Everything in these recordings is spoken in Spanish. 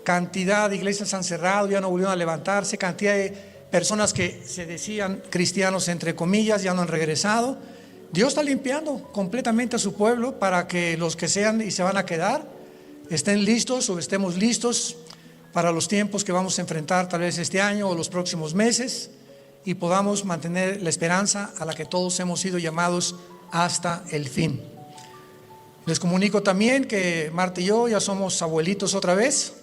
cantidad de iglesias han cerrado, ya no volvieron a levantarse, cantidad de personas que se decían cristianos entre comillas ya no han regresado. Dios está limpiando completamente a su pueblo para que los que sean y se van a quedar estén listos o estemos listos para los tiempos que vamos a enfrentar tal vez este año o los próximos meses, y podamos mantener la esperanza a la que todos hemos sido llamados hasta el fin. Les comunico también que Marta y yo ya somos abuelitos otra vez.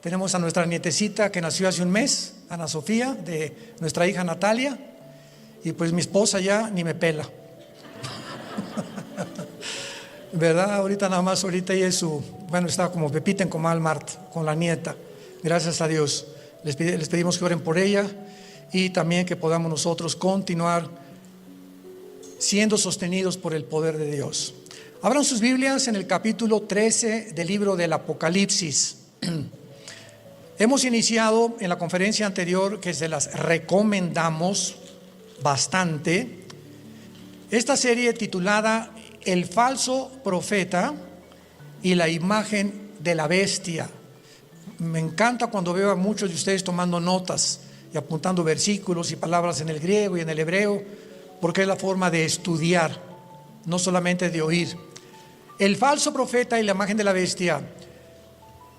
Tenemos a nuestra nietecita que nació hace un mes, Ana Sofía, de nuestra hija Natalia, y pues mi esposa ya ni me pela. ¿Verdad? Ahorita nada más, ahorita ella es está como Pepita en Comal, Marta, con la nieta. Gracias a Dios. Les pedimos que oren por ella y también que podamos nosotros continuar siendo sostenidos por el poder de Dios. Abran sus Biblias en el capítulo 13 del libro del Apocalipsis. Hemos iniciado en la conferencia anterior, que se las recomendamos bastante, esta serie titulada El falso profeta y la imagen de la bestia. Me encanta cuando veo a muchos de ustedes tomando notas y apuntando versículos y palabras en el griego y en el hebreo, porque es la forma de estudiar, no solamente de oír. El falso profeta y la imagen de la bestia.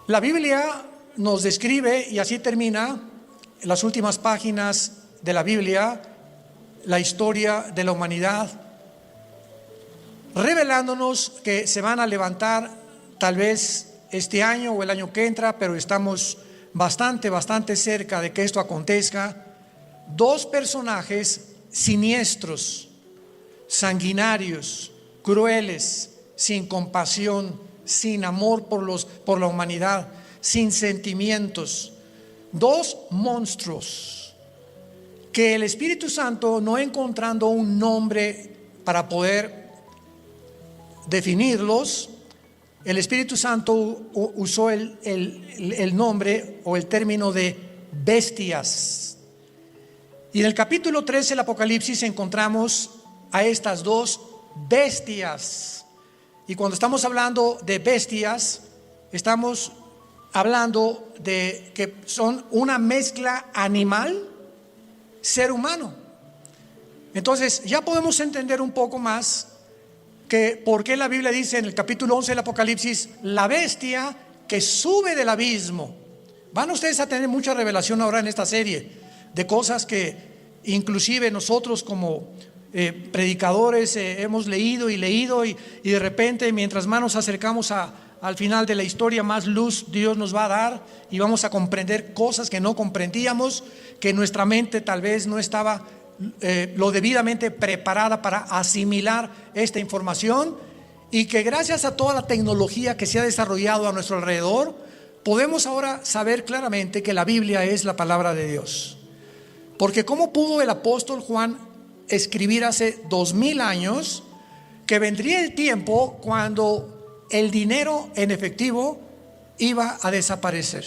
La Biblia nos describe, y así termina en las últimas páginas de la Biblia, la historia de la humanidad, revelándonos que se van a levantar tal vez este año o el año que entra, pero estamos bastante cerca de que esto acontezca. Dos personajes siniestros, sanguinarios, crueles, sin compasión, sin amor por la humanidad, sin sentimientos. Dos monstruos que el Espíritu Santo, no encontrando un nombre para poder definirlos, el Espíritu Santo usó el nombre o el término de bestias. Y en el capítulo 13 del Apocalipsis encontramos a estas dos bestias. Y cuando estamos hablando de bestias, estamos hablando de que son una mezcla animal, ser humano. Entonces ya podemos entender un poco más que por qué la Biblia dice en el capítulo 11 del Apocalipsis, la bestia que sube del abismo. Van ustedes a tener mucha revelación ahora en esta serie de cosas que inclusive nosotros como predicadores hemos leído y de repente mientras más nos acercamos al final de la historia, más luz Dios nos va a dar y vamos a comprender cosas que no comprendíamos, que nuestra mente tal vez no estaba lo debidamente preparada para asimilar esta información, y que gracias a toda la tecnología que se ha desarrollado a nuestro alrededor, podemos ahora saber claramente que la Biblia es la palabra de Dios. Porque ¿cómo pudo el apóstol Juan escribir hace 2000 años que vendría el tiempo cuando el dinero en efectivo iba a desaparecer?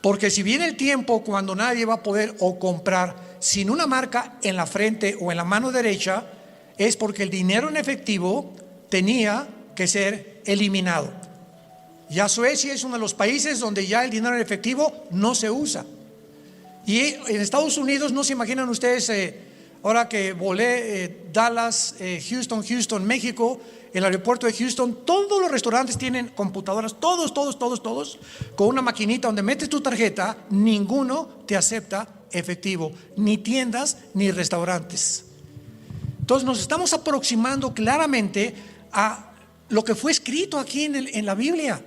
Porque si viene el tiempo cuando nadie va a poder o comprar sin una marca en la frente o en la mano derecha, es porque el dinero en efectivo tenía que ser eliminado. Ya Suecia es uno de los países donde ya el dinero en efectivo no se usa. Y en Estados Unidos, no se imaginan ustedes, ahora que volé Dallas, Houston, México, el aeropuerto de Houston, todos los restaurantes tienen computadoras, todos, con una maquinita donde metes tu tarjeta. Ninguno te acepta efectivo, ni tiendas ni restaurantes. Entonces nos estamos aproximando claramente a lo que fue escrito aquí en la Biblia,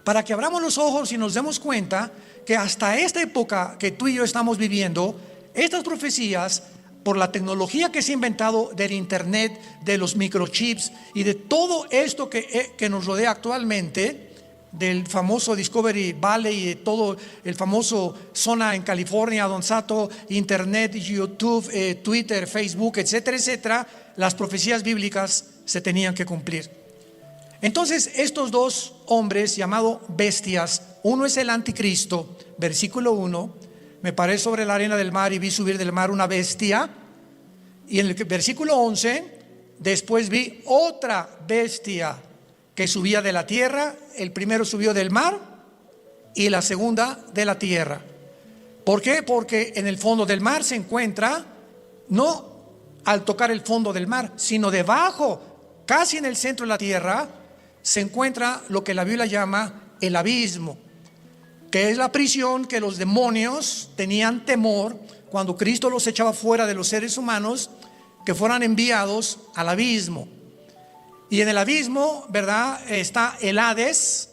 para que abramos los ojos y nos demos cuenta que hasta esta época que tú y yo estamos viviendo, estas profecías, por la tecnología que se ha inventado del internet, de los microchips y de todo esto que nos rodea actualmente, del famoso Discovery Valley y de todo el famoso zona en California, Don Sato, internet, YouTube, Twitter, Facebook, etcétera, las profecías bíblicas se tenían que cumplir. Entonces estos dos hombres llamados bestias, uno es el anticristo, versículo 1, me paré sobre la arena del mar y vi subir del mar una bestia, y en el versículo 11, después vi otra bestia que subía de la tierra. El primero subió del mar y la segunda de la tierra. ¿Por qué? Porque en el fondo del mar se encuentra, no al tocar el fondo del mar, sino debajo, casi en el centro de la tierra, se encuentra lo que la Biblia llama el abismo, que es la prisión que los demonios tenían temor cuando Cristo los echaba fuera de los seres humanos, que fueran enviados al abismo. Y en el abismo, ¿verdad?, está el Hades,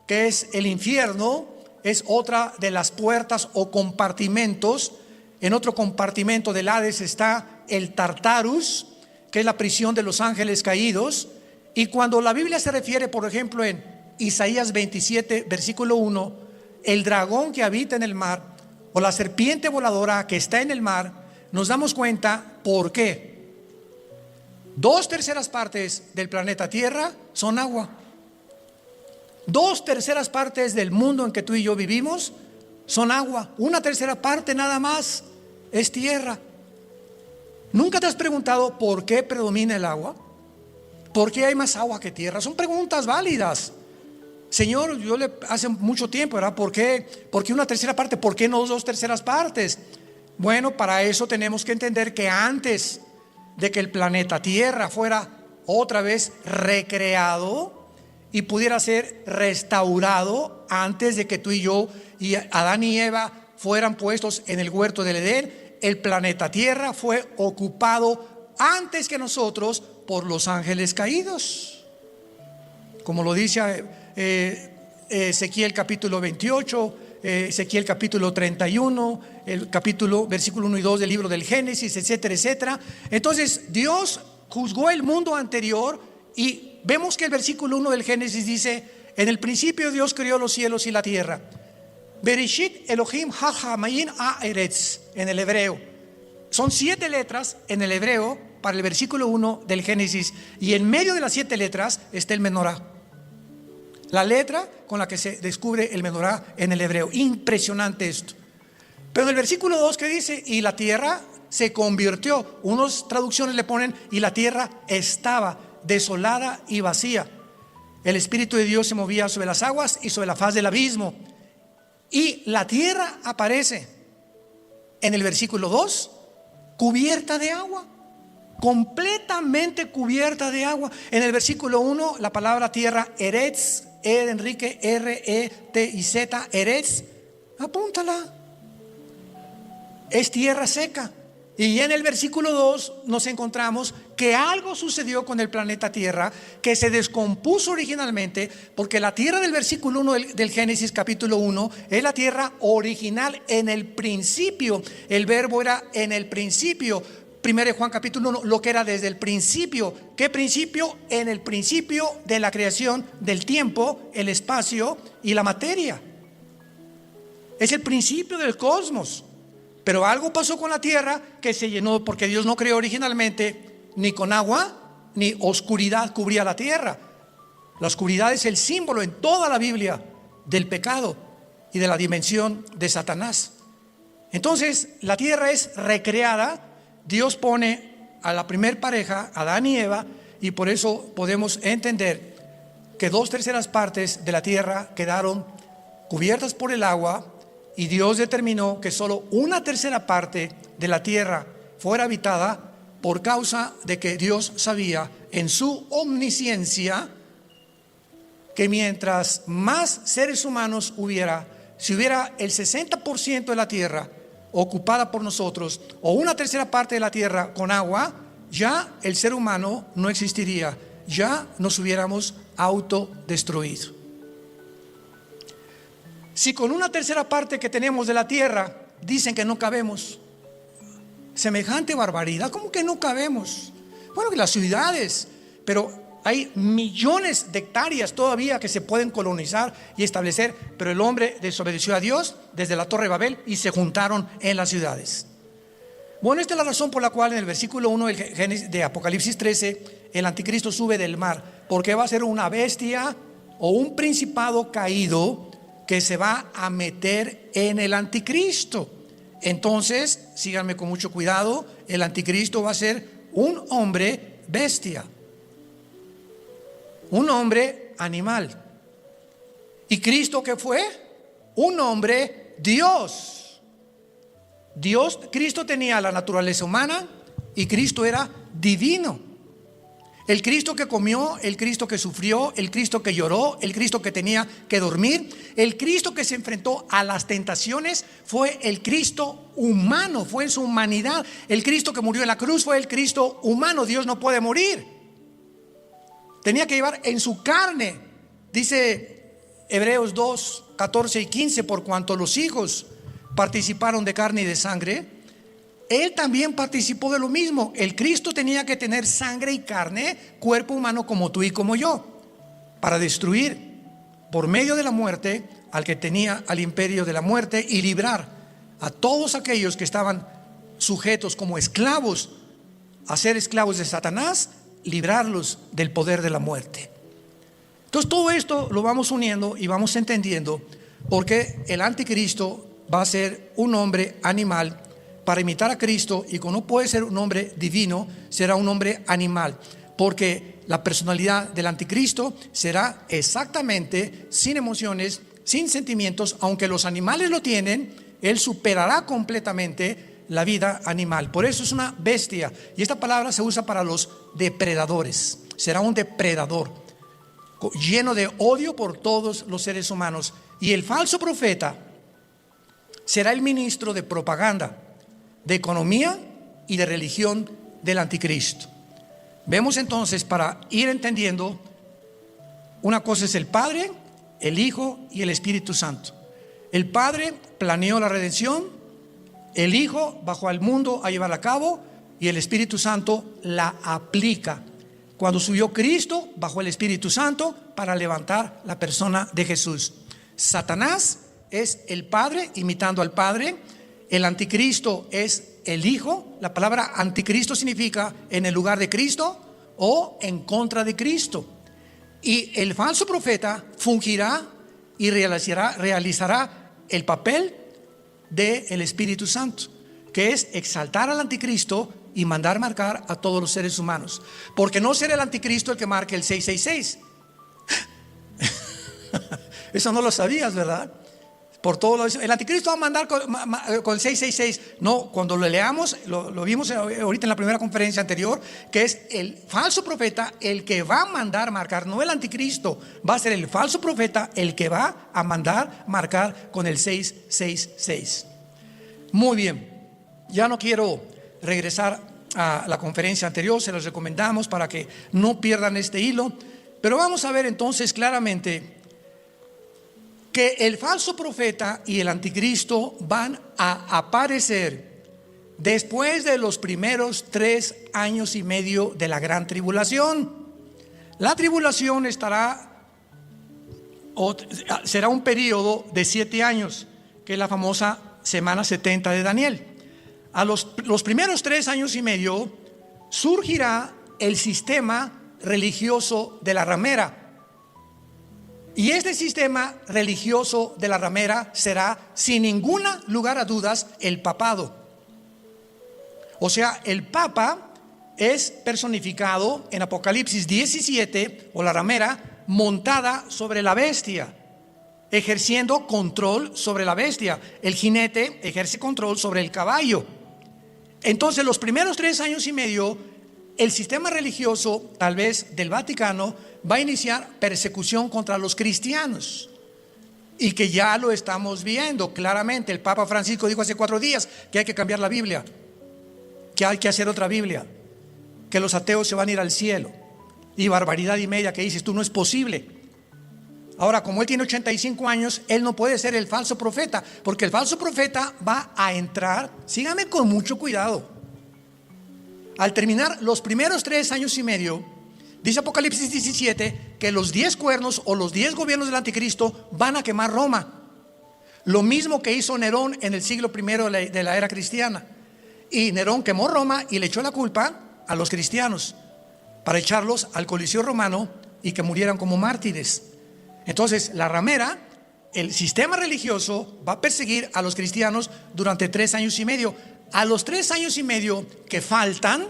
que es el infierno, es otra de las puertas o compartimentos. En otro compartimento del Hades está el Tartarus, que es la prisión de los ángeles caídos. Y cuando la Biblia se refiere, por ejemplo, en Isaías 27, versículo 1, el dragón que habita en el mar, o la serpiente voladora que está en el mar, nos damos cuenta por qué. 2/3 partes del planeta Tierra son agua. 2/3 partes del mundo en que tú y yo vivimos son agua. 1/3 parte nada más es tierra. ¿Nunca te has preguntado por qué predomina el agua? ¿Por qué hay más agua que tierra? Son preguntas válidas. Señor, yo le hace mucho tiempo, ¿verdad? ¿Por qué 1/3 parte? ¿Por qué no 2/3 partes? Bueno, para eso tenemos que entender que antes de que el planeta Tierra fuera otra vez recreado y pudiera ser restaurado, antes de que tú y yo y Adán y Eva fueran puestos en el huerto del Edén, el planeta Tierra fue ocupado antes que nosotros por los ángeles caídos, como lo dice Ezequiel capítulo 28, Ezequiel capítulo 31, el capítulo versículo 1 y 2 del libro del Génesis, etcétera, etcétera. Entonces Dios juzgó el mundo anterior, y vemos que el versículo 1 del Génesis dice: en el principio Dios creó los cielos y la tierra. Bereshit Elohim ha-hamayim ha-eretz, en el hebreo. Son 7 letras en el hebreo para el versículo 1 del Génesis, y en medio de las 7 letras está el menorá, la letra con la que se descubre el menorá en el hebreo. Impresionante esto. Pero en el versículo 2, que dice: y la tierra se convirtió, unas traducciones le ponen: y la tierra estaba desolada y vacía. El Espíritu de Dios se movía sobre las aguas y sobre la faz del abismo. Y la tierra aparece en el versículo 2 cubierta de agua, completamente cubierta de agua. En el versículo 1 la palabra tierra, eretz, Enrique, R-E-T-I-Z, eretz, apúntala, es tierra seca. Y en el versículo 2 nos encontramos que algo sucedió con el planeta Tierra, que se descompuso originalmente, porque la tierra del versículo 1 del Génesis capítulo 1 es la tierra original en el principio. El verbo era en el principio. 1 Juan capítulo 1, lo que era desde el principio. ¿Qué principio? En el principio de la creación del tiempo, el espacio y la materia. Es el principio del cosmos. Pero algo pasó con la tierra que se llenó, porque Dios no creó originalmente ni con agua ni oscuridad cubría la tierra. La oscuridad es el símbolo en toda la Biblia del pecado y de la dimensión de Satanás. Entonces la tierra es recreada. Dios pone a la primer pareja, Adán y Eva, y por eso podemos entender que 2/3 partes de la tierra quedaron cubiertas por el agua. Y Dios determinó que solo 1/3 parte de la tierra fuera habitada, por causa de que Dios sabía en su omnisciencia que mientras más seres humanos hubiera, si hubiera el 60% de la tierra ocupada por nosotros, o 1/3 parte de la tierra con agua, ya el ser humano no existiría, ya nos hubiéramos autodestruido. Si con 1/3 parte que tenemos de la tierra dicen que no cabemos, semejante barbaridad, ¿cómo que no cabemos? Bueno, que las ciudades, pero hay millones de hectáreas todavía que se pueden colonizar y establecer, pero el hombre desobedeció a Dios desde la Torre de Babel y se juntaron en las ciudades. Bueno, esta es la razón por la cual en el versículo 1 de Apocalipsis 13 el anticristo sube del mar, porque va a ser una bestia o un principado caído que se va a meter en el anticristo. Entonces, síganme con mucho cuidado, el anticristo va a ser un hombre bestia, un hombre animal. ¿Y Cristo qué fue? un hombre Dios. Cristo tenía la naturaleza humana y Cristo era divino. El Cristo que comió, el Cristo que sufrió, el Cristo que lloró, el Cristo que tenía que dormir, el Cristo que se enfrentó a las tentaciones fue el Cristo humano, fue en su humanidad. El Cristo que murió en la cruz fue el Cristo humano. Dios no puede morir. Tenía que llevar en su carne, dice Hebreos 2, 14 y 15, por cuanto los hijos participaron de carne y de sangre, Él también participó de lo mismo. El Cristo tenía que tener sangre y carne, cuerpo humano como tú y como yo, para destruir por medio de la muerte al que tenía al imperio de la muerte y librar a todos aquellos que estaban sujetos como esclavos a ser esclavos de Satanás, librarlos del poder de la muerte. Entonces todo esto lo vamos uniendo y vamos entendiendo porque el anticristo va a ser un hombre animal para imitar a Cristo, y como no puede ser un hombre divino, será un hombre animal, porque la personalidad del anticristo será exactamente sin emociones, sin sentimientos. Aunque los animales lo tienen, él superará completamente la vida animal. Por eso es una bestia, y esta palabra se usa para los depredadores. Será un depredador lleno de odio por todos los seres humanos. Y el falso profeta será el ministro de propaganda, de economía y de religión del anticristo. Vemos entonces, para ir entendiendo, una cosa es el Padre, el Hijo y el Espíritu Santo. El Padre planeó la redención, el Hijo bajó al mundo a llevarla a cabo y el Espíritu Santo la aplica. Cuando subió Cristo, bajó el Espíritu Santo para levantar la persona de Jesús. Satanás es el Padre imitando al Padre. El anticristo es el Hijo. La palabra anticristo significa en el lugar de Cristo o en contra de Cristo. Y el falso profeta fungirá y realizará el papel del Espíritu Santo, que es exaltar al anticristo y mandar marcar a todos los seres humanos. Porque no será el anticristo el que marque el 666. Eso no lo sabías, ¿verdad? Por todo el anticristo va a mandar con el 666. No, cuando lo leamos, lo vimos ahorita en la primera conferencia anterior, que es el falso profeta el que va a mandar marcar, no el anticristo. Va a ser el falso profeta el que va a mandar marcar con el 666. Muy bien, ya no quiero regresar a la conferencia anterior, se los recomendamos para que no pierdan este hilo. Pero vamos a ver entonces claramente que el falso profeta y el anticristo van a aparecer después de los primeros 3 años y medio de la gran tribulación. La tribulación será un periodo de 7 años, que es la famosa semana 70 de Daniel. A los primeros 3 años y medio surgirá el sistema religioso de la ramera. Y este sistema religioso de la ramera será, sin ningún lugar a dudas, el papado. O sea, el papa es personificado en Apocalipsis 17, o la ramera, montada sobre la bestia, ejerciendo control sobre la bestia. El jinete ejerce control sobre el caballo. Entonces, los primeros 3 años y medio, el sistema religioso, tal vez del Vaticano, va a iniciar persecución contra los cristianos, y que ya lo estamos viendo claramente. El Papa Francisco dijo hace 4 días que hay que cambiar la Biblia, que hay que hacer otra Biblia, que los ateos se van a ir al cielo, y barbaridad y media que dices tú, no es posible. Ahora, como él tiene 85 años, él no puede ser el falso profeta, porque el falso profeta va a entrar, sígame con mucho cuidado, al terminar los primeros 3 años y medio, dice Apocalipsis 17 que los 10 cuernos o los 10 gobiernos del anticristo van a quemar Roma. Lo mismo que hizo Nerón en el siglo I de la era cristiana. Y Nerón quemó Roma y le echó la culpa a los cristianos para echarlos al Coliseo romano y que murieran como mártires. Entonces la ramera, el sistema religioso, va a perseguir a los cristianos durante 3 años y medio. A los 3 años y medio que faltan,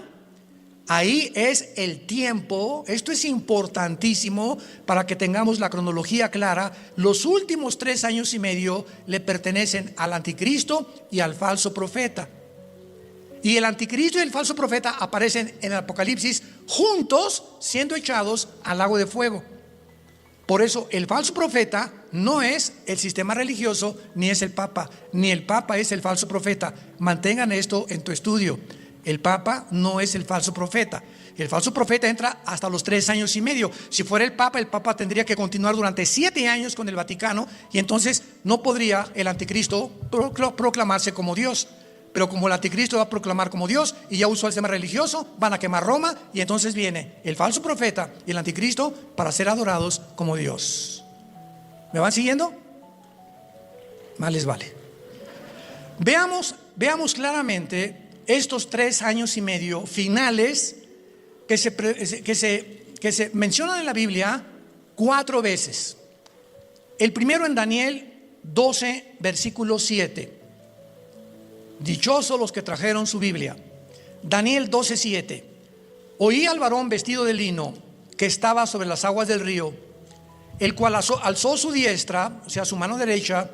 Ahí es el tiempo. Esto es importantísimo para que tengamos la cronología clara. Los últimos 3 años y medio le pertenecen al anticristo y al falso profeta. Y el anticristo y el falso profeta aparecen en el Apocalipsis juntos, siendo echados al lago de fuego. Por eso el falso profeta no es el sistema religioso, ni es el Papa, ni el Papa es el falso profeta. Mantengan esto en tu estudio. El Papa no es el falso profeta. El falso profeta entra hasta los 3 años y medio. Si fuera el Papa tendría que continuar durante 7 años con el Vaticano, y entonces no podría el anticristo proclamarse como Dios. Pero como el anticristo va a proclamar como Dios y ya usó el sistema religioso, van a quemar Roma, y entonces viene el falso profeta y el anticristo para ser adorados como Dios. ¿Me van siguiendo? Más les vale. Veamos claramente estos 3 años y medio finales que se mencionan en la Biblia 4 veces. El primero en Daniel 12, versículo 7. Dichosos los que trajeron su Biblia. Daniel 12, 7. Oí al varón vestido de lino que estaba sobre las aguas del río, el cual alzó su diestra, o sea, su mano derecha,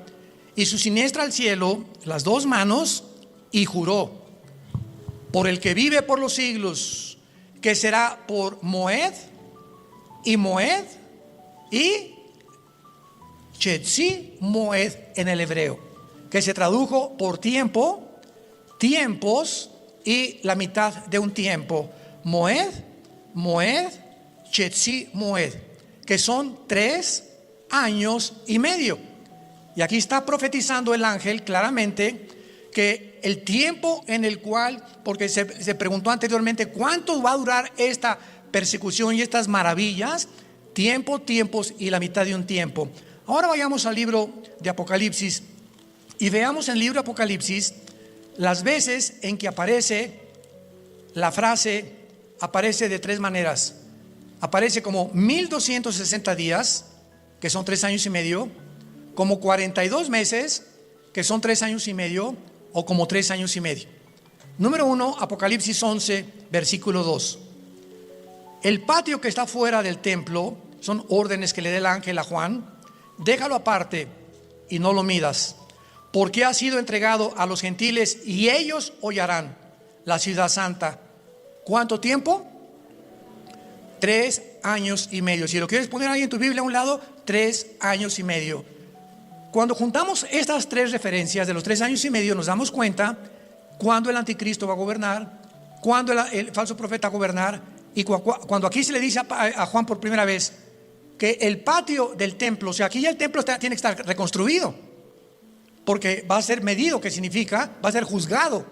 y su siniestra al cielo, las 2 manos, y juró por el que vive por los siglos, que será por Moed y Chetzi Moed en el hebreo, que se tradujo por tiempo, tiempos y la mitad de un tiempo. Moed, Chetzi Moed, que son 3 años y medio. Y aquí está profetizando el ángel claramente que el tiempo en el cual, porque se preguntó anteriormente cuánto va a durar esta persecución y estas maravillas, tiempos y la mitad de un tiempo. Ahora vayamos al libro de Apocalipsis y veamos en el libro de Apocalipsis las veces en que aparece la frase, aparece de 3 maneras. Aparece como 1260 días, que son 3 años y medio, como 42 meses, que son 3 años y medio, o como 3 años y medio. Número 1, Apocalipsis 11, versículo 2. El patio que está fuera del templo, son órdenes que le da el ángel a Juan: déjalo aparte y no lo midas, porque ha sido entregado a los gentiles y ellos hollarán la ciudad santa. ¿Cuánto tiempo? 3 años y medio. Si lo quieres poner ahí en tu Biblia a un lado, 3 años y medio. Cuando juntamos estas 3 referencias de los 3 años y medio, nos damos cuenta cuando el anticristo va a gobernar, cuando el falso profeta va a gobernar, y cuando aquí se le dice a Juan por primera vez que el patio del templo, o sea, aquí ya el templo tiene que estar reconstruido, porque va a ser medido, que significa va a ser juzgado,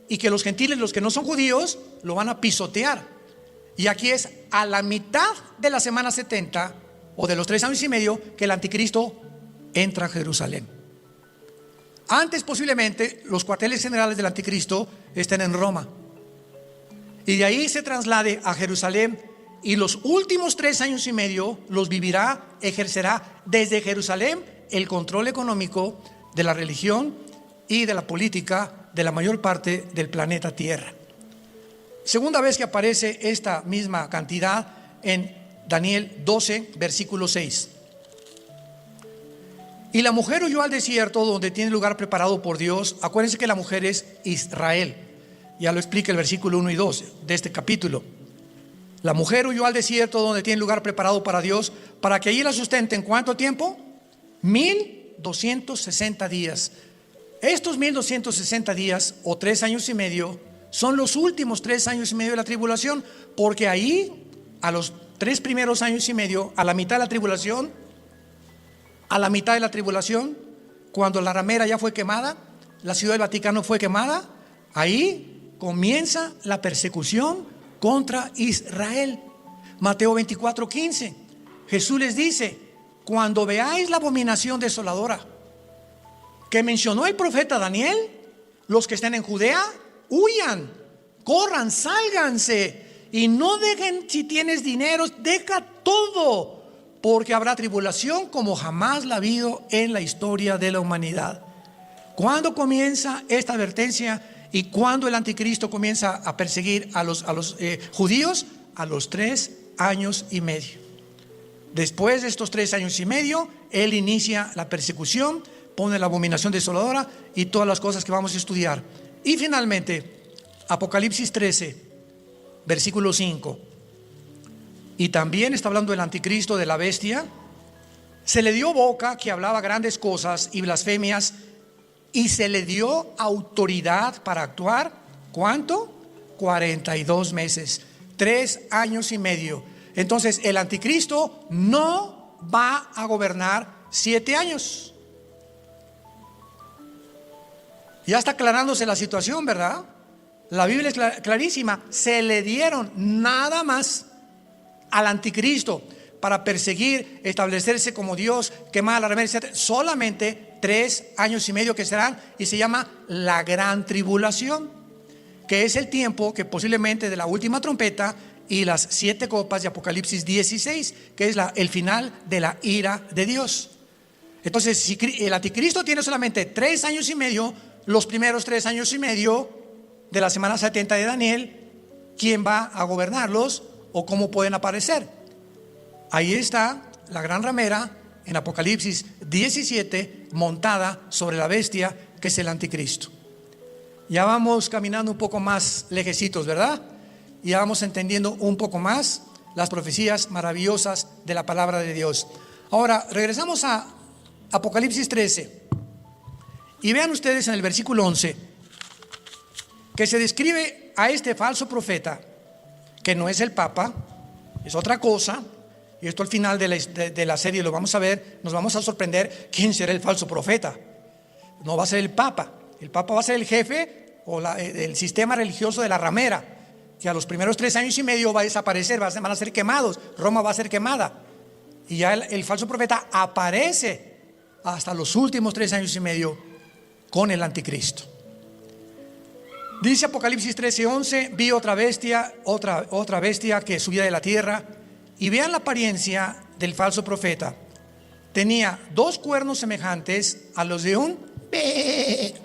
y que los gentiles, los que no son judíos, lo van a pisotear. Y aquí es a la mitad de la semana 70 o de los 3 años y medio que el anticristo entra a Jerusalén. Antes posiblemente los cuarteles generales del anticristo estén en Roma, y de ahí se traslade a Jerusalén, y los últimos 3 años y medio los vivirá, ejercerá desde Jerusalén el control económico de la religión y de la política de la mayor parte del planeta Tierra. Segunda vez que aparece esta misma cantidad en Daniel 12, versículo 6. Y la mujer huyó al desierto, donde tiene lugar preparado por Dios. Acuérdense que la mujer es Israel. Ya lo explica el versículo 1 y 2 de este capítulo. La mujer huyó al desierto, donde tiene lugar preparado para Dios, para que allí la sustenten. ¿Cuánto tiempo? 1260 días. Estos 1260 días o 3 años y medio son los últimos 3 años y medio de la tribulación, porque ahí, a los 3 primeros años y medio, a la mitad de la tribulación, cuando la ramera ya fue quemada, la ciudad del Vaticano fue quemada, ahí comienza la persecución contra Israel. Mateo 24:15. Jesús les dice: cuando veáis la abominación desoladora que mencionó el profeta Daniel, los que estén en Judea, huyan, corran, sálganse, y no dejen, si tienes dinero, deja todo, porque habrá tribulación como jamás la ha habido en la historia de la humanidad. ¿Cuándo comienza esta advertencia? ¿Y cuándo el anticristo comienza a perseguir a los judíos? A los 3 años y medio. Después de estos 3 años y medio, él inicia la persecución, pone la abominación desoladora y todas las cosas que vamos a estudiar. Y finalmente, Apocalipsis 13, versículo 5. Y también está hablando del anticristo, de la bestia. Se le dio boca que hablaba grandes cosas y blasfemias, y se le dio autoridad para actuar. ¿Cuánto? 42 meses, 3 años y medio. Entonces el anticristo no va a gobernar 7 años. Ya está aclarándose la situación, ¿verdad? La Biblia es clarísima. Se le dieron nada más al anticristo para perseguir, establecerse como Dios, quemar la remera, etc. Solamente 3 años y medio que serán, y se llama la gran tribulación, que es el tiempo que posiblemente de la última trompeta y las 7 copas de Apocalipsis 16, que es el final de la ira de Dios. Entonces, si el anticristo tiene solamente 3 años y medio, los primeros 3 años y medio de la semana 70 de Daniel, ¿quién va a gobernarlos o cómo pueden aparecer? Ahí está la gran ramera en Apocalipsis 17, montada sobre la bestia, que es el anticristo. Ya vamos caminando un poco más lejecitos, ¿verdad? Ya vamos entendiendo un poco más las profecías maravillosas de la palabra de Dios. Ahora regresamos a Apocalipsis 13 y vean ustedes en el versículo 11 que se describe a este falso profeta, que no es el Papa, es otra cosa. Y esto al final de la serie lo vamos a ver. Nos vamos a sorprender quién será el falso profeta. No va a ser el Papa. El Papa va a ser el jefe o el sistema religioso de la ramera, que a los primeros 3 años y medio va a desaparecer, van a ser quemados. Roma va a ser quemada. Y ya el falso profeta aparece hasta los últimos 3 años y medio con el anticristo. Dice Apocalipsis 13:11: vi otra bestia que subía de la tierra. Y vean la apariencia del falso profeta. Tenía 2 cuernos semejantes a los de un pe.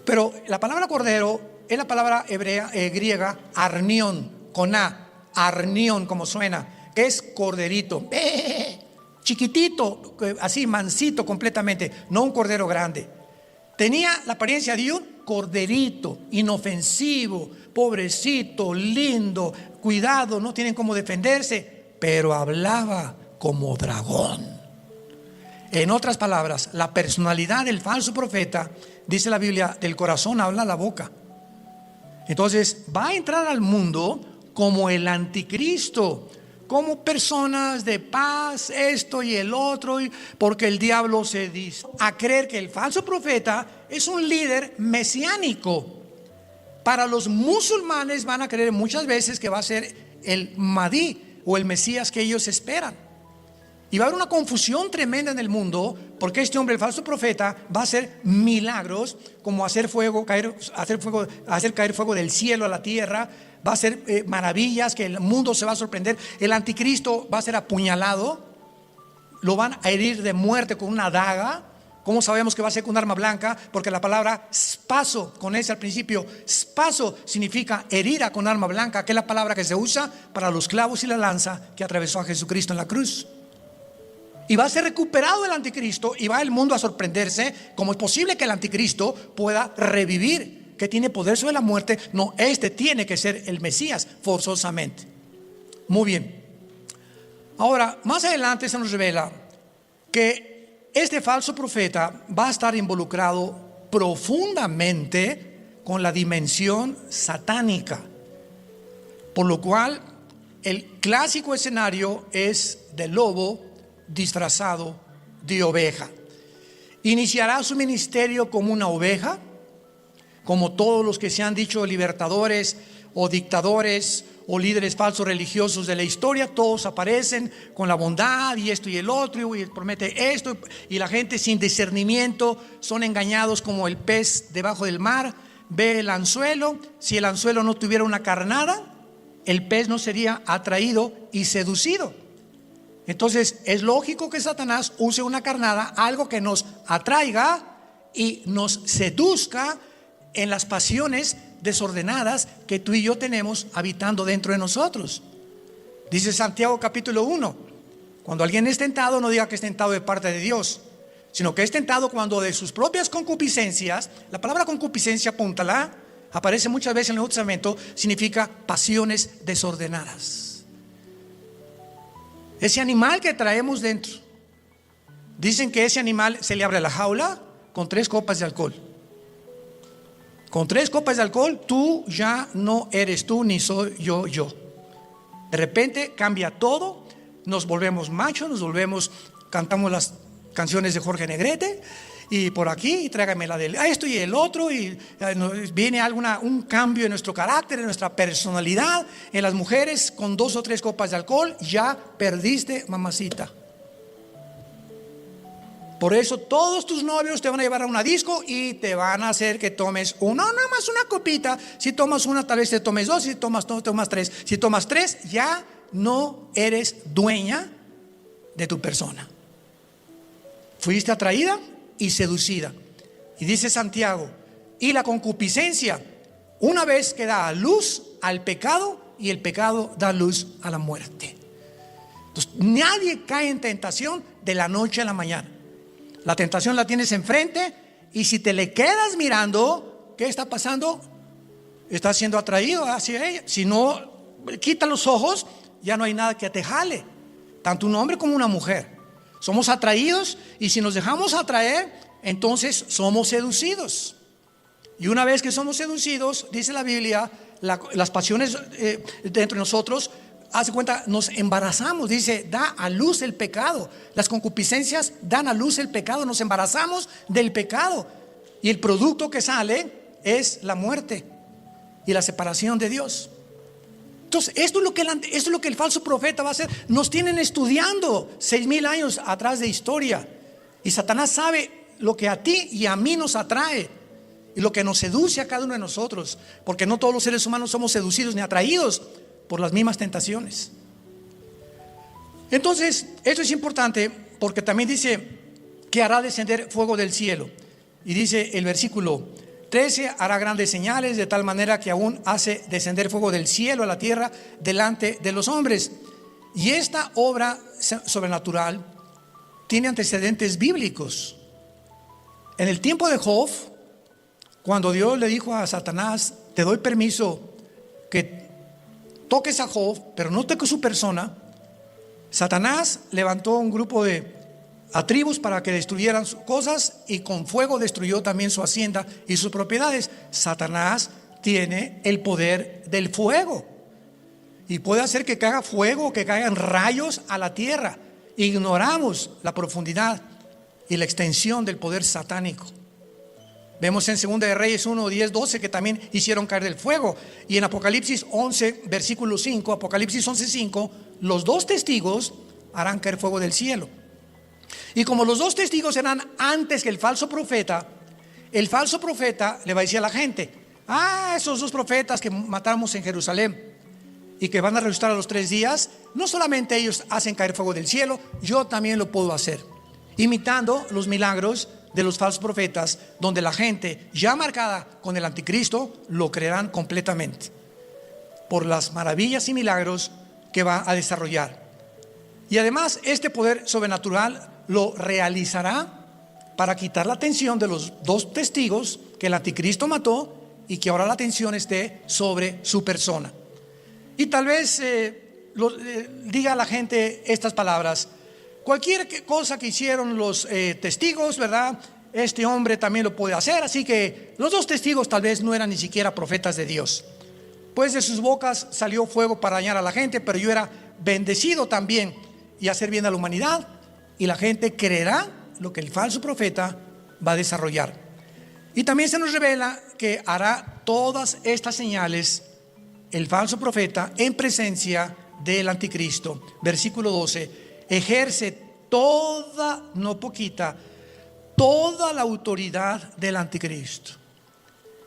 Pero la palabra cordero es la palabra griega arnión, con A, arnión, como suena, que es corderito, chiquitito, así mansito completamente, no un cordero grande. Tenía la apariencia de un corderito, inofensivo, pobrecito, lindo, cuidado, no tienen cómo defenderse, pero hablaba como dragón. En otras palabras, la personalidad del falso profeta, dice la Biblia, del corazón habla la boca. Entonces va a entrar al mundo como el anticristo, como personas de paz, esto y el otro, porque el diablo se dice a creer que el falso profeta es un líder mesiánico. Para los musulmanes van a creer muchas veces que va a ser el Mahdi o el Mesías que ellos esperan. Y va a haber una confusión tremenda en el mundo, porque este hombre, el falso profeta, va a hacer milagros como hacer caer fuego del cielo a la tierra. Va a hacer maravillas que el mundo se va a sorprender. El anticristo va a ser apuñalado, lo van a herir de muerte con una daga. ¿Cómo sabemos que va a ser con un arma blanca? Porque la palabra spaso, con ese al principio, spaso significa herida con arma blanca, que es la palabra que se usa para los clavos y la lanza que atravesó a Jesucristo en la cruz. Y va a ser recuperado el anticristo, y va el mundo a sorprenderse. ¿Cómo es posible que el anticristo pueda revivir? Que tiene poder sobre la muerte. No, este tiene que ser el Mesías forzosamente. Muy bien. Ahora, más adelante se nos revela que este falso profeta va a estar involucrado profundamente con la dimensión satánica, por lo cual el clásico escenario es de lobo disfrazado de oveja. Iniciará su ministerio como una oveja, como todos los que se han dicho libertadores o dictadores o líderes falsos religiosos de la historia. Todos aparecen con la bondad y esto y el otro, y promete esto, y la gente sin discernimiento son engañados como el pez debajo del mar. Ve el anzuelo, si el anzuelo no tuviera una carnada, el pez no sería atraído y seducido. Entonces es lógico que Satanás use una carnada, algo que nos atraiga y nos seduzca, en las pasiones desordenadas que tú y yo tenemos habitando dentro de nosotros. Dice Santiago capítulo 1: cuando alguien es tentado, no diga que es tentado de parte de Dios, sino que es tentado cuando de sus propias concupiscencias. La palabra concupiscencia, apúntala, aparece muchas veces en el Nuevo Testamento, significa pasiones desordenadas. Ese animal que traemos dentro, dicen que ese animal se le abre la jaula con 3 copas de alcohol. Con 3 copas de alcohol, tú ya no eres tú ni soy yo. De repente cambia todo, nos volvemos machos, cantamos las canciones de Jorge Negrete, y por aquí, y tráigame la del esto y el otro, y viene un cambio en nuestro carácter, en nuestra personalidad. En las mujeres, con 2 o 3 copas de alcohol, ya perdiste, mamacita. Por eso todos tus novios te van a llevar a una disco y te van a hacer que tomes nada más una copita. Si tomas una, tal vez te tomes 2, si tomas 2, tomas 3. Si tomas 3, ya no eres dueña de tu persona. Fuiste atraída y seducida. Y dice Santiago: y la concupiscencia, una vez que da a luz al pecado, y el pecado da luz a la muerte. Entonces, nadie cae en tentación de la noche a la mañana. La tentación la tienes enfrente, y si te le quedas mirando, ¿qué está pasando? Estás siendo atraído hacia ella. Si no quita los ojos, ya no hay nada que te jale, tanto un hombre como una mujer. Somos atraídos, y si nos dejamos atraer, entonces somos seducidos. Y una vez que somos seducidos, dice la Biblia, las pasiones dentro de nosotros, hace cuenta, nos embarazamos. Dice, da a luz el pecado. Las concupiscencias dan a luz el pecado. Nos embarazamos del pecado, y el producto que sale es la muerte y la separación de Dios. Entonces, esto es lo que el falso profeta va a hacer. Nos tienen estudiando 6,000 años atrás de historia, y Satanás sabe lo que a ti y a mí nos atrae, y lo que nos seduce a cada uno de nosotros, porque no todos los seres humanos somos seducidos ni atraídos por las mismas tentaciones. Entonces, esto es importante, porque también dice que hará descender fuego del cielo. Y dice el versículo 13: hará grandes señales, de tal manera que aún hace descender fuego del cielo a la tierra delante de los hombres. Y esta obra sobrenatural tiene antecedentes bíblicos. En el tiempo de Job, cuando Dios le dijo a Satanás: te doy permiso que toques a Job, pero no toques su persona, Satanás levantó un grupo de tribus para que destruyeran sus cosas, y con fuego destruyó también su hacienda y sus propiedades. Satanás tiene el poder del fuego, y puede hacer que caiga fuego, que caigan rayos a la tierra. Ignoramos la profundidad y la extensión del poder satánico. Vemos en 2 de Reyes 1, 10, 12 que también hicieron caer del fuego. Y en Apocalipsis 11, versículo 5, Apocalipsis 11, 5, los 2 testigos harán caer fuego del cielo. Y como los 2 testigos eran antes que el falso profeta le va a decir a la gente: esos 2 profetas que matamos en Jerusalén y que van a resucitar a los 3 días, no solamente ellos hacen caer fuego del cielo, yo también lo puedo hacer. Imitando los milagros de los falsos profetas, donde la gente ya marcada con el anticristo lo creerán completamente por las maravillas y milagros que va a desarrollar. Y además, este poder sobrenatural lo realizará para quitar la atención de los 2 testigos que el anticristo mató, y que ahora la atención esté sobre su persona. Y tal vez diga a la gente estas palabras: cualquier cosa que hicieron los testigos, ¿verdad? Este hombre también lo puede hacer. Así que los 2 testigos tal vez no eran ni siquiera profetas de Dios, pues de sus bocas salió fuego para dañar a la gente, pero yo era bendecido también y hacer bien a la humanidad. Y la gente creerá lo que el falso profeta va a desarrollar. Y también se nos revela que hará todas estas señales el falso profeta en presencia del anticristo. Versículo 12: ejerce toda, no poquita, toda la autoridad del anticristo.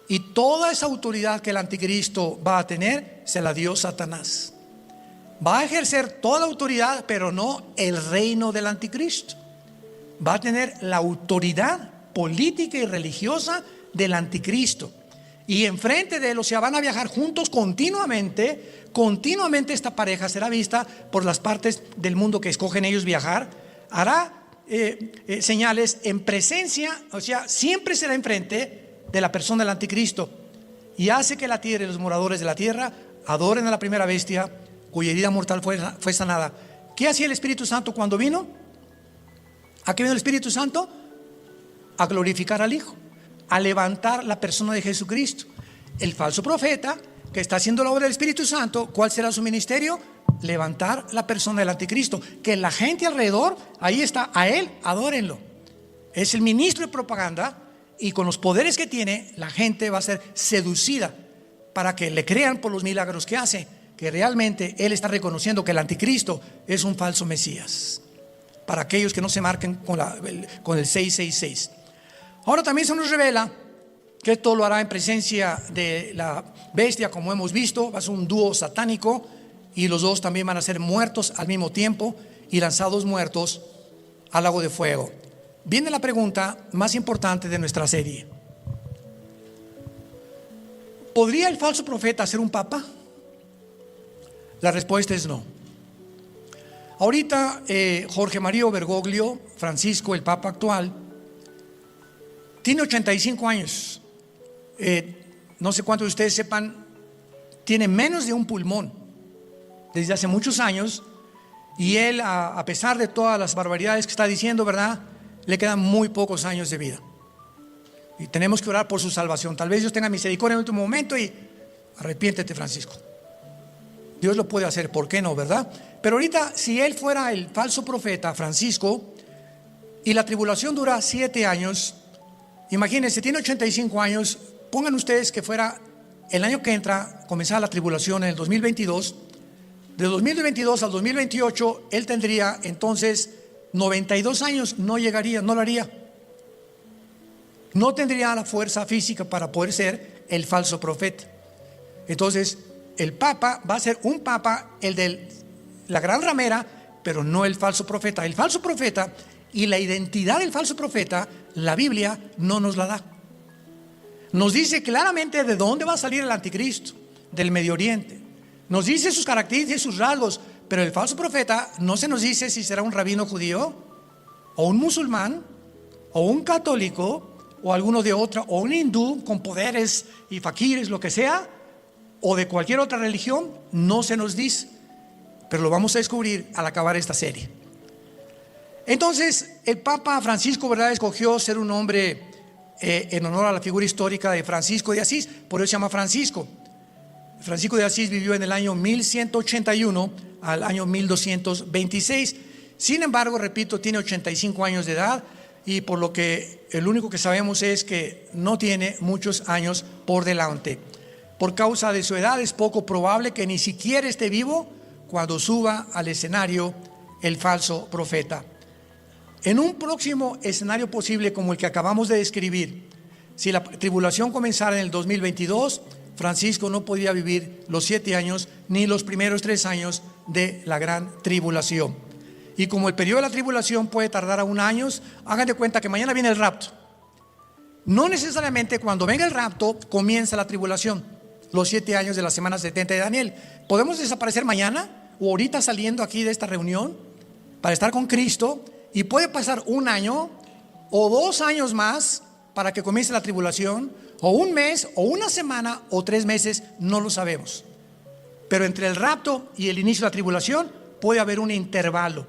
Y toda esa autoridad que el anticristo va a tener, se la dio Satanás. Va a ejercer toda la autoridad, pero no el reino del anticristo. Va a tener la autoridad política y religiosa del anticristo. y enfrente de él, o sea, van a viajar juntos continuamente. Continuamente esta pareja será vista por las partes del mundo que escogen ellos viajar. Hará señales en presencia, o sea, siempre será enfrente de la persona del anticristo, y hace que la tierra y los moradores de la tierra adoren a la primera bestia, cuya herida mortal fue sanada. ¿Qué hacía el Espíritu Santo cuando vino? ¿A qué vino el Espíritu Santo? A glorificar al Hijo, a levantar la persona de Jesucristo. El falso profeta que está haciendo la obra del Espíritu Santo, ¿cuál será su ministerio? Levantar la persona del anticristo, que la gente alrededor, ahí está, a él, adórenlo. Es el ministro de propaganda, y con los poderes que tiene, la gente va a ser seducida para que le crean por los milagros que hace, que realmente él está reconociendo que el anticristo es un falso Mesías, para aquellos que no se marquen con el 666. Ahora también se nos revela que esto lo hará en presencia de la bestia, como hemos visto. Va a ser un dúo satánico, y los dos también van a ser muertos al mismo tiempo y lanzados muertos al lago de fuego. Viene la pregunta más importante de nuestra serie: ¿podría el falso profeta ser un papa? La respuesta es no. Ahorita Jorge Mario Bergoglio, Francisco, el papa actual, tiene 85 años. No sé cuántos de ustedes sepan, tiene menos de un pulmón desde hace muchos años, y él, a pesar de todas las barbaridades que está diciendo, ¿verdad?, le quedan muy pocos años de vida, y tenemos que orar por su salvación. Tal vez Dios tenga misericordia en el último momento y arrepiéntete, Francisco. Dios lo puede hacer, ¿por qué no, verdad? Pero ahorita, si él fuera el falso profeta, Francisco, y la tribulación dura 7 años, imagínense, tiene 85 años, pongan ustedes que fuera el año que entra, comenzara la tribulación en el 2022, de 2022 al 2028, él tendría entonces 92 años, no llegaría, no lo haría. No tendría la fuerza física para poder ser el falso profeta. Entonces, el papa va a ser un papa, el de la gran ramera, pero no el falso profeta. El falso profeta y la identidad del falso profeta, la Biblia no nos la da. Nos dice claramente de dónde va a salir el anticristo: del Medio Oriente. Nos dice sus características y sus rasgos, pero el falso profeta no se nos dice si será un rabino judío, o un musulmán, o un católico, o alguno de otra, o un hindú con poderes y faquires, lo que sea, o de cualquier otra religión. No se nos dice, pero lo vamos a descubrir al acabar esta serie. Entonces, el Papa Francisco, ¿verdad?, escogió ser un hombre en honor a la figura histórica de Francisco de Asís, por eso se llama Francisco. Francisco de Asís vivió en el año 1181 al año 1226. Sin embargo, repito, tiene 85 años de edad, y por lo que el único que sabemos es que no tiene muchos años por delante. Por causa de su edad, es poco probable que ni siquiera esté vivo cuando suba al escenario el falso profeta. En un próximo escenario posible como el que acabamos de describir, si la tribulación comenzara en el 2022, Francisco no podía vivir los 7 años ni los primeros 3 años de la gran tribulación. Y como el periodo de la tribulación puede tardar aún años, hagan de cuenta que mañana viene el rapto. No necesariamente cuando venga el rapto comienza la tribulación, los 7 años de la semana 70 de Daniel. Podemos desaparecer mañana o ahorita saliendo aquí de esta reunión para estar con Cristo, y puede pasar 1 año o 2 años más para que comience la tribulación, o 1 mes o 1 semana o 3 meses, no lo sabemos. Pero entre el rapto y el inicio de la tribulación puede haber un intervalo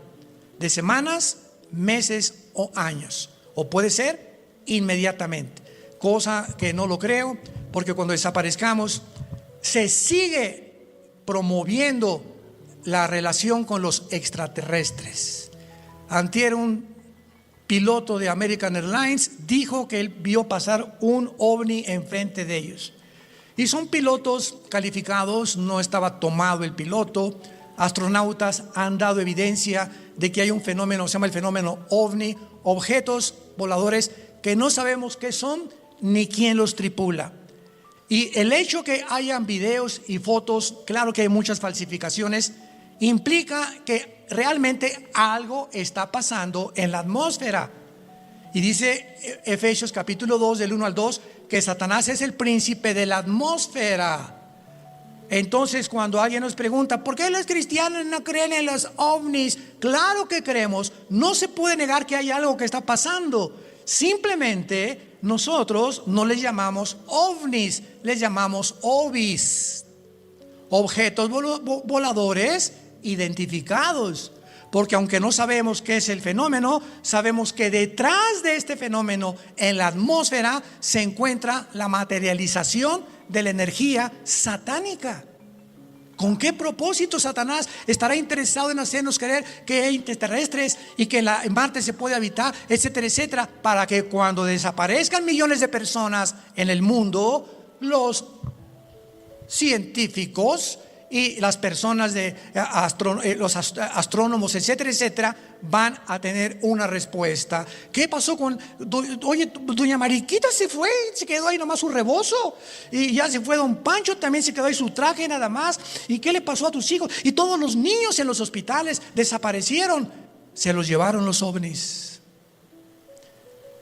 de semanas, meses o años, o puede ser inmediatamente, cosa que no lo creo, porque cuando desaparezcamos se sigue promoviendo la relación con los extraterrestres. Antier un piloto de American Airlines dijo que él vio pasar un ovni enfrente de ellos, y son pilotos calificados, no estaba tomado el piloto. Astronautas han dado evidencia de que hay un fenómeno, se llama el fenómeno ovni, objetos voladores que no sabemos qué son ni quién los tripula. Y el hecho que hayan videos y fotos, claro que hay muchas falsificaciones, implica que realmente algo está pasando en la atmósfera. Y dice Efesios capítulo 2 del 1 al 2 que Satanás es el príncipe de la atmósfera. Entonces, cuando alguien nos pregunta, ¿por qué los cristianos no creen en los ovnis? Claro que creemos. No se puede negar que hay algo que está pasando. Simplemente nosotros no les llamamos ovnis, les llamamos ovis, objetos voladores identificados. Porque aunque no sabemos qué es el fenómeno, sabemos que detrás de este fenómeno en la atmósfera se encuentra la materialización de la energía satánica. ¿Con qué propósito Satanás estará interesado en hacernos creer que hay extraterrestres y que en Marte se puede habitar, etcétera, etcétera? Para que cuando desaparezcan millones de personas en el mundo, los científicos y las personas los astrónomos, etcétera, etcétera, van a tener una respuesta. ¿Qué pasó con oye, doña Mariquita se fue, se quedó ahí nomás su rebozo, y ya se fue don Pancho, también se quedó ahí su traje nada más? ¿Y qué le pasó a tus hijos? Y todos los niños en los hospitales desaparecieron, se los llevaron los ovnis.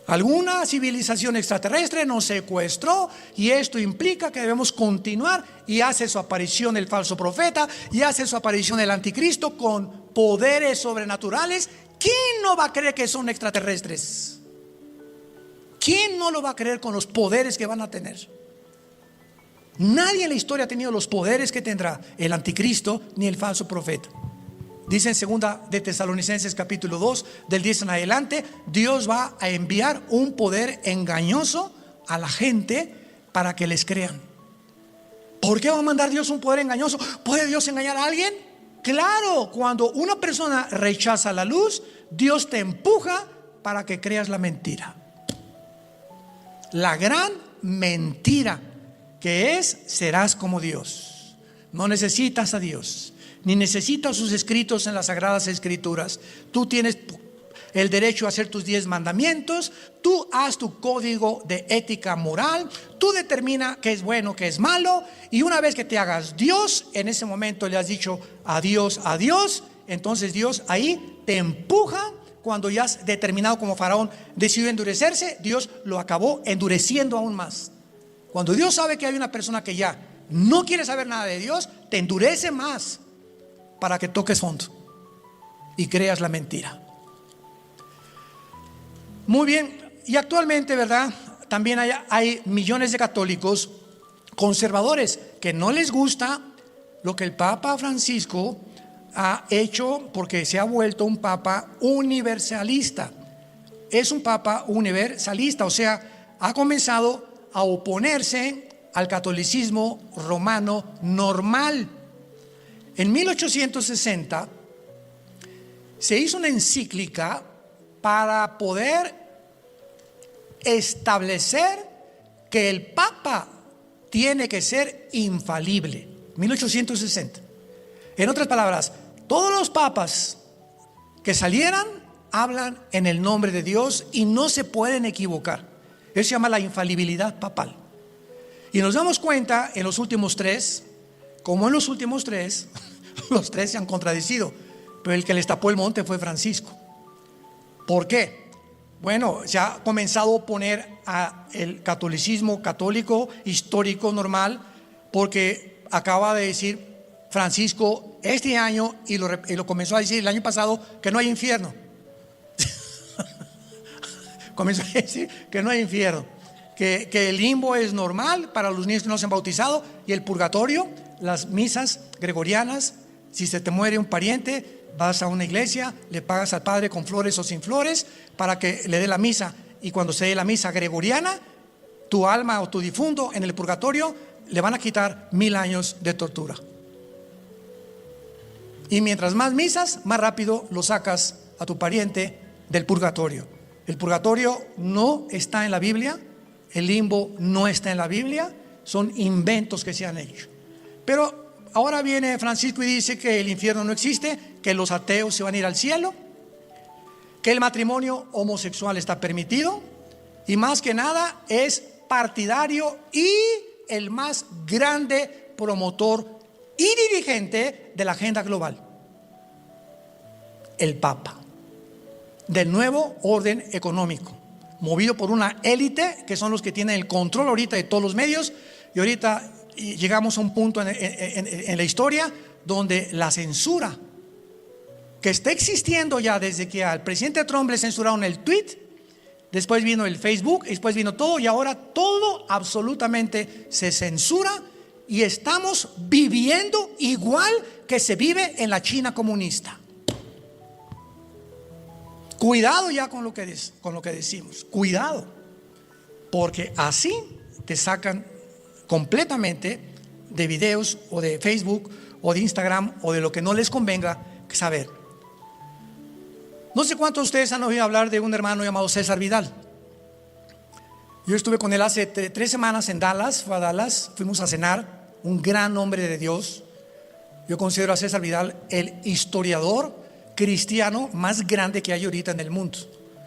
Alguna civilización extraterrestre nos secuestró, y esto implica que debemos continuar. Y hace su aparición el falso profeta, y hace su aparición el anticristo con poderes sobrenaturales. ¿Quién no va a creer que son extraterrestres? ¿Quién no lo va a creer con los poderes que van a tener? Nadie en la historia ha tenido los poderes que tendrá el anticristo ni el falso profeta. Dice en segunda de Tesalonicenses capítulo 2 del 10 en adelante, Dios va a enviar un poder engañoso a la gente para que les crean. ¿Por qué va a mandar Dios un poder engañoso? ¿Puede Dios engañar a alguien? Claro, cuando una persona rechaza la luz, Dios te empuja para que creas la mentira. La gran mentira que es: serás como Dios. No necesitas a Dios, ni necesitas sus escritos en las Sagradas Escrituras. Tú tienes el derecho a hacer tus 10 mandamientos. Tú haz tu código de ética moral. Tú determina qué es bueno, qué es malo. Y una vez que te hagas Dios, en ese momento le has dicho adiós a Dios. Entonces Dios ahí te empuja. Cuando ya has determinado, como Faraón decidió endurecerse, Dios lo acabó endureciendo aún más. Cuando Dios sabe que hay una persona que ya no quiere saber nada de Dios, te endurece más para que toques fondo y creas la mentira. Muy bien, y actualmente, ¿verdad?, también hay millones de católicos conservadores que no les gusta lo que el Papa Francisco ha hecho, porque se ha vuelto un Papa universalista. Es un Papa universalista, o sea, ha comenzado a oponerse al catolicismo romano normal. En 1860 se hizo una encíclica para poder establecer que el Papa tiene que ser infalible. 1860. En otras palabras, todos los papas que salieran hablan en el nombre de Dios y no se pueden equivocar. Eso se llama la infalibilidad papal. Y nos damos cuenta en los últimos 3, como en los últimos 3, los 3 se han contradecido, pero el que les tapó el monte fue Francisco. ¿Por qué? Bueno, se ha comenzado a oponer al catolicismo católico histórico normal, porque acaba de decir Francisco este año, y lo comenzó a decir el año pasado, que no hay infierno. Comenzó a decir que no hay infierno, que el limbo es normal para los niños que no se han bautizado, y el purgatorio, las misas gregorianas. Si se te muere un pariente, vas a una iglesia, le pagas al padre con flores o sin flores para que le dé la misa, y cuando se dé la misa gregoriana, tu alma o tu difunto en el purgatorio le van a quitar 1000 años de tortura. Y mientras más misas, más rápido lo sacas a tu pariente del purgatorio. El purgatorio no está en la Biblia, el limbo no está en la Biblia, son inventos que se han hecho. Pero ahora viene Francisco y dice que el infierno no existe, que los ateos se van a ir al cielo, que el matrimonio homosexual está permitido, y más que nada es partidario y el más grande promotor y dirigente de la agenda global, el Papa, del nuevo orden económico, movido por una élite que son los que tienen el control ahorita de todos los medios. Y ahorita llegamos a un punto en la historia donde la censura que está existiendo ya desde que al presidente Trump le censuraron el tweet, después vino el Facebook, después vino todo, y ahora todo absolutamente se censura, y estamos viviendo igual que se vive en la China comunista. Cuidado ya con lo que decimos, cuidado, porque así te sacan completamente de videos o de Facebook o de Instagram o de lo que no les convenga saber. No sé cuántos de ustedes han oído hablar de un hermano llamado César Vidal. Yo estuve con él hace 3 semanas en Dallas. Fue a Dallas, fuimos a cenar. Un gran hombre de Dios. Yo considero a César Vidal el historiador cristiano más grande que hay ahorita en el mundo.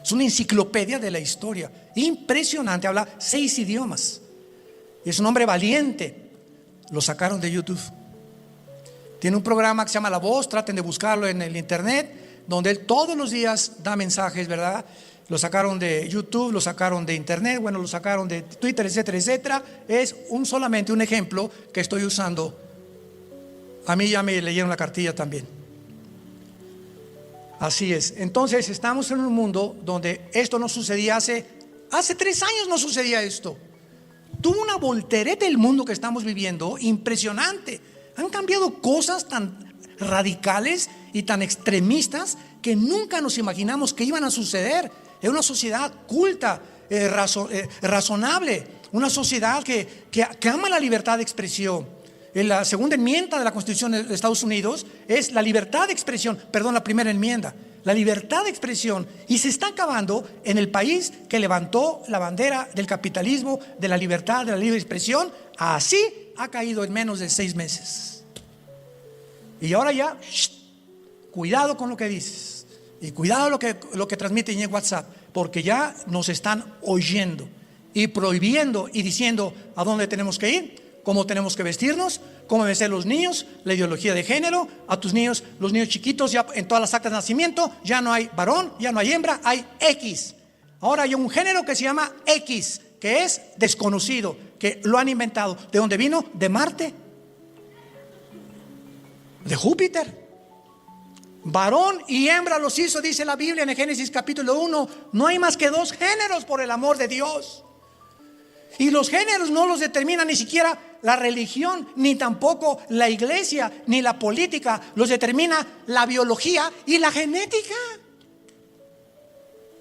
Es una enciclopedia de la historia, impresionante. Habla 6 idiomas y es un hombre valiente. Lo sacaron de YouTube. Tiene un programa que se llama La Voz. Traten de buscarlo en el internet, donde él todos los días da mensajes, ¿verdad? Lo sacaron de YouTube, lo sacaron de internet, bueno, lo sacaron de Twitter, etcétera, etcétera. Es solamente un ejemplo que estoy usando. A mí ya me leyeron la cartilla también. Así es. Entonces estamos en un mundo donde esto no sucedía hace 3 años, no sucedía esto. Tuvo una voltereta el mundo que estamos viviendo impresionante. Han cambiado cosas tan radicales y tan extremistas que nunca nos imaginamos que iban a suceder. Es una sociedad culta, razonable, una sociedad que ama la libertad de expresión. En la segunda enmienda de la Constitución de Estados Unidos es la libertad de expresión, la primera enmienda, la libertad de expresión, y se está acabando en el país que levantó la bandera del capitalismo, de la libertad, de la libre expresión. Así ha caído en menos de 6 meses. Y ahora ya, cuidado con lo que dices, y cuidado lo que transmiten en WhatsApp, porque ya nos están oyendo y prohibiendo y diciendo a dónde tenemos que ir, cómo tenemos que vestirnos, cómo deben ser los niños, la ideología de género. A tus niños, los niños chiquitos, ya en todas las actas de nacimiento ya no hay varón, ya no hay hembra, hay X. Ahora hay un género que se llama X, que es desconocido, que lo han inventado. ¿De dónde vino? De Marte, de Júpiter. Varón y hembra los hizo, dice la Biblia en el Génesis capítulo 1. No hay más que 2 géneros, por el amor de Dios. Y los géneros no los determina ni siquiera la religión, ni tampoco la iglesia, ni la política. Los determina la biología y la genética.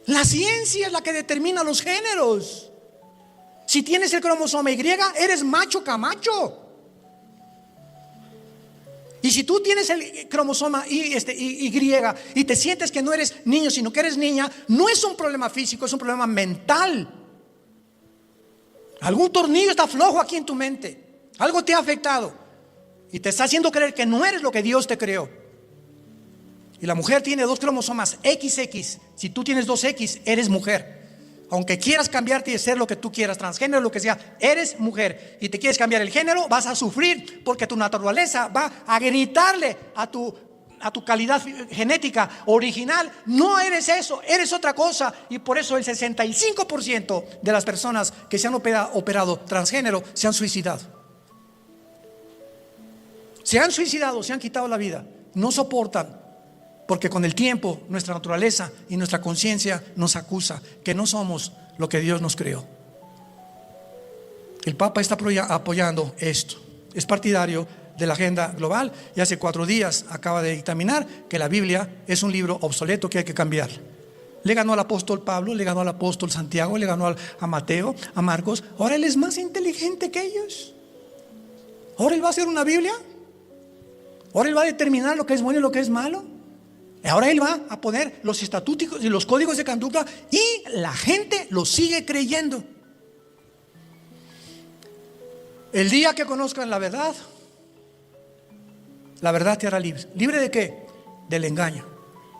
La ciencia es la que determina los géneros. Si tienes el cromosoma Y, eres macho camacho. Y si tú tienes el cromosoma Y y te sientes que no eres niño, sino que eres niña, no es un problema físico, es un problema mental. Algún tornillo está flojo aquí en tu mente. Algo te ha afectado y te está haciendo creer que no eres lo que Dios te creó. Y la mujer tiene 2 cromosomas XX. Si tú tienes 2X, eres mujer. Aunque quieras cambiarte y ser lo que tú quieras, transgénero, lo que sea, eres mujer. Y te quieres cambiar el género, vas a sufrir, porque tu naturaleza va a gritarle a tu calidad genética original: no eres eso, eres otra cosa. Y por eso el 65% de las personas que se han operado transgénero se han suicidado. Se han suicidado, se han quitado la vida. No soportan, porque con el tiempo nuestra naturaleza y nuestra conciencia nos acusa que no somos lo que Dios nos creó. El Papa está apoyando esto. Es partidario de la agenda global, y hace 4 días acaba de dictaminar que la Biblia es un libro obsoleto que hay que cambiar. Le ganó al apóstol Pablo, le ganó al apóstol Santiago, le ganó a Mateo, a Marcos. Ahora él es más inteligente que ellos. Ahora él va a hacer una Biblia. Ahora él va a determinar lo que es bueno y lo que es malo. Ahora él va a poner los estatutos y los códigos de conducta, y la gente lo sigue creyendo. El día que conozcan la verdad te hará libre. ¿Libre de qué? Del engaño,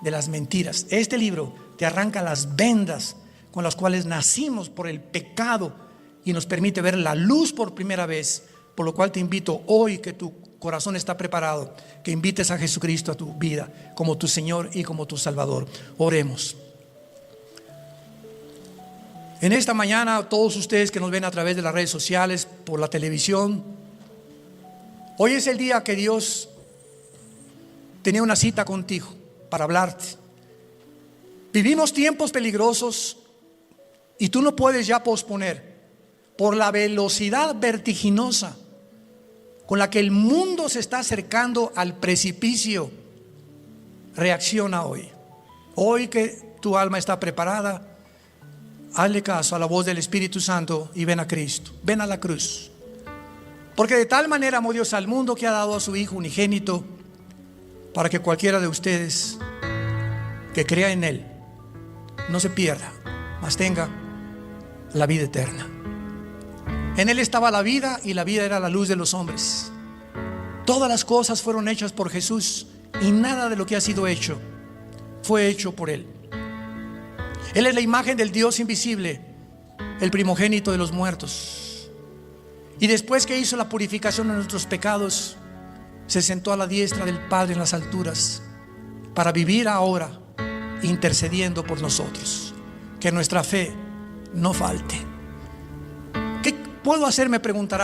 de las mentiras. Este libro te arranca las vendas con las cuales nacimos por el pecado y nos permite ver la luz por primera vez. Por lo cual te invito hoy, que tu corazón está preparado, que invites a Jesucristo a tu vida como tu Señor y como tu Salvador. Oremos. En esta mañana, todos ustedes que nos ven a través de las redes sociales, por la televisión, hoy es el día que Dios tenía una cita contigo para hablarte. Vivimos tiempos peligrosos y tú no puedes ya posponer por la velocidad vertiginosa con la que el mundo se está acercando al precipicio. Reacciona hoy. Hoy que tu alma está preparada, hazle caso a la voz del Espíritu Santo y ven a Cristo, ven a la cruz. Porque de tal manera amó Dios al mundo que ha dado a su Hijo unigénito, para que cualquiera de ustedes que crea en Él no se pierda, mas tenga la vida eterna. En Él estaba la vida y la vida era la luz de los hombres. Todas las cosas fueron hechas por Jesús y nada de lo que ha sido hecho fue hecho por Él. Él es la imagen del Dios invisible, el primogénito de los muertos. Y después que hizo la purificación de nuestros pecados, se sentó a la diestra del Padre en las alturas para vivir ahora intercediendo por nosotros. Que nuestra fe no falte. ¿Qué puedo hacer? Me preguntará.